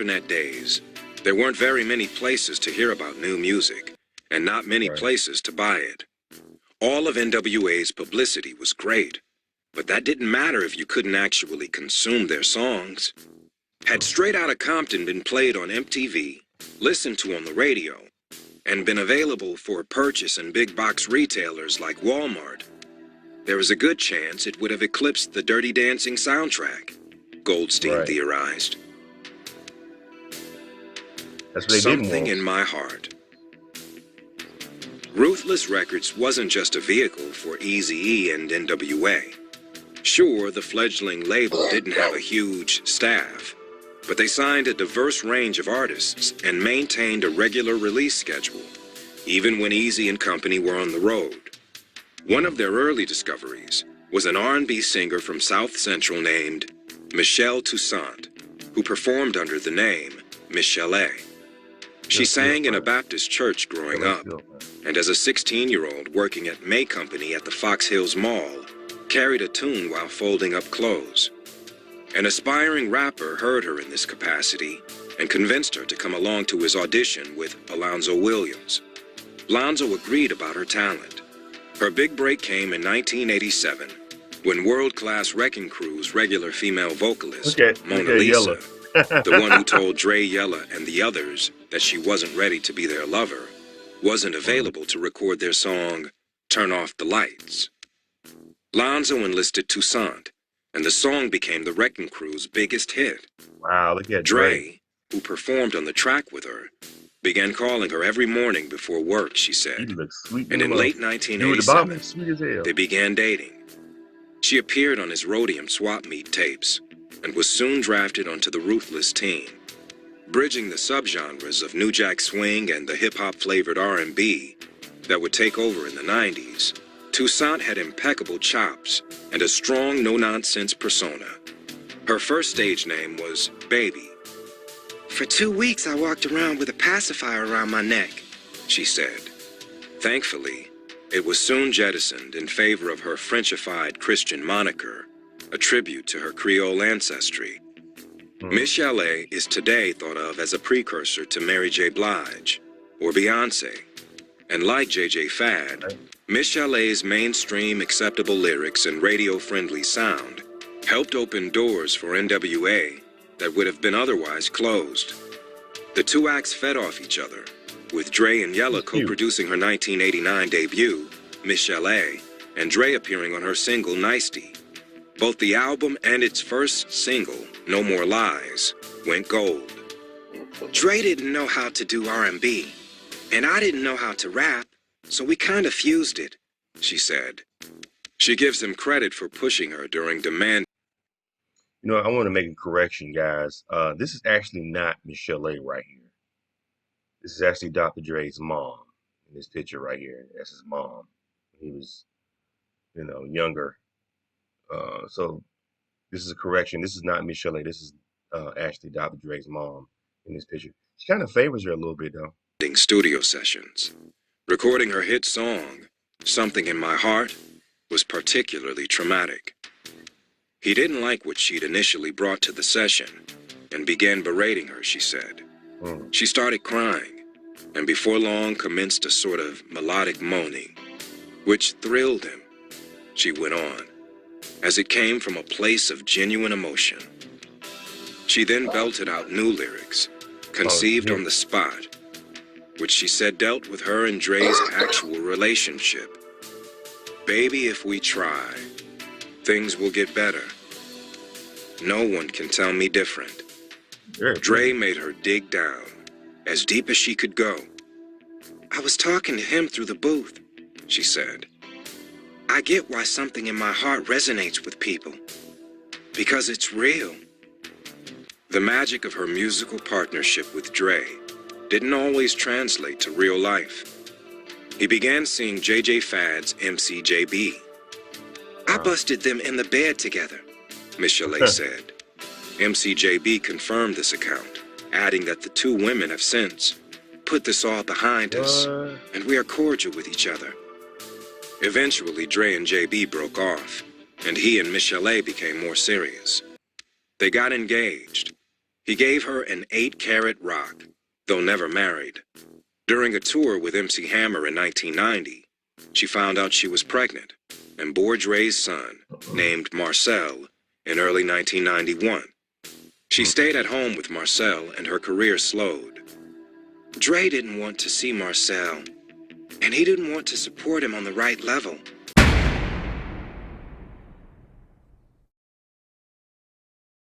internet days, there weren't very many places to hear about new music, and not many places to buy it. All of NWA's publicity was great, but that didn't matter if you couldn't actually consume their songs. Had Straight Outta Compton been played on MTV, listened to on the radio, and been available for purchase in big box retailers like Walmart, there was a good chance it would have eclipsed the Dirty Dancing soundtrack, Goldstein theorized. That's what they Something in my heart. Ruthless Records wasn't just a vehicle for Eazy-E and NWA. Sure, the fledgling label didn't have a huge staff, but they signed a diverse range of artists and maintained a regular release schedule, even when Eazy and company were on the road. One of their early discoveries was an R&B singer from South Central named Michelle Toussaint, who performed under the name Michel'le. She sang in a Baptist church growing up, and as a 16-year-old working at May Company at the Fox Hills Mall, carried a tune while folding up clothes. An aspiring rapper heard her in this capacity and convinced her to come along to his audition with Alonzo Williams. Lonzo agreed about her talent. Her big break came in 1987 when world-class Wrecking Crew's regular female vocalist, Mona Lisa, the one who told Dre, Yella, and the others that she wasn't ready to be their lover, wasn't available to record their song, Turn Off the Lights. Lonzo enlisted Toussaint, and the song became the Wrecking Crew's biggest hit. Wow, look at Dre, who performed on the track with her, began calling her every morning before work, she said. And in late 1987, they began dating. She appeared on his Rhodium swap meet tapes and was soon drafted onto the Ruthless team. Bridging the subgenres of New Jack Swing and the hip-hop flavored R&B that would take over in the 90s, Toussaint had impeccable chops and a strong no-nonsense persona. Her first stage name was Baby. "For 2 weeks I walked around with a pacifier around my neck," she said. Thankfully, it was soon jettisoned in favor of her Frenchified Christian moniker, a tribute to her Creole ancestry. Michel'le is today thought of as a precursor to Mary J. Blige or Beyonce. And like J.J. Fad, Michel'le's mainstream acceptable lyrics and radio-friendly sound helped open doors for NWA that would have been otherwise closed. The two acts fed off each other, with Dre and Yella co-producing her 1989 debut, Michel'le, and Dre appearing on her single, Nicety. Both the album and its first single, No More Lies, went gold. "Dre didn't know how to do R&B, and I didn't know how to rap, so we kind of fused it," she said. She gives him credit for pushing her during Demand. You know, I want to make a correction, guys. This is actually not Michel'le right here. This is actually Dr. Dre's mom in this picture right here. That's his mom. He was, you know, younger. So this is a correction. This is not Michel'le. This is actually Dr. Dre's mom in this picture. She kind of favors her a little bit, though. Studio sessions. Recording her hit song, Something in My Heart, was particularly traumatic. He didn't like what she'd initially brought to the session and began berating her, she said. She started crying and before long commenced a sort of melodic moaning, which thrilled him. She went on, as it came from a place of genuine emotion. She then belted out new lyrics, conceived on the spot, which she said dealt with her and Dre's actual relationship. "Baby, if we try, things will get better. No one can tell me different." Dre made her dig down, as deep as she could go. "I was talking to him through the booth," she said. "I get why Something in My Heart resonates with people, because it's real." The magic of her musical partnership with Dre didn't always translate to real life. He began seeing J.J. Fad's MCJB. "I busted them in the bed together," Michel'le said. MCJB confirmed this account, adding that the two women have since put this all behind us, and we are cordial with each other. Eventually, Dre and JB broke off, and he and Michel'le became more serious. They got engaged. He gave her an 8-carat rock, though never married. During a tour with MC Hammer in 1990, she found out she was pregnant and bore Dre's son, named Marcel, in early 1991. She stayed at home with Marcel and her career slowed. Dre didn't want to see Marcel, and he didn't want to support him on the right level.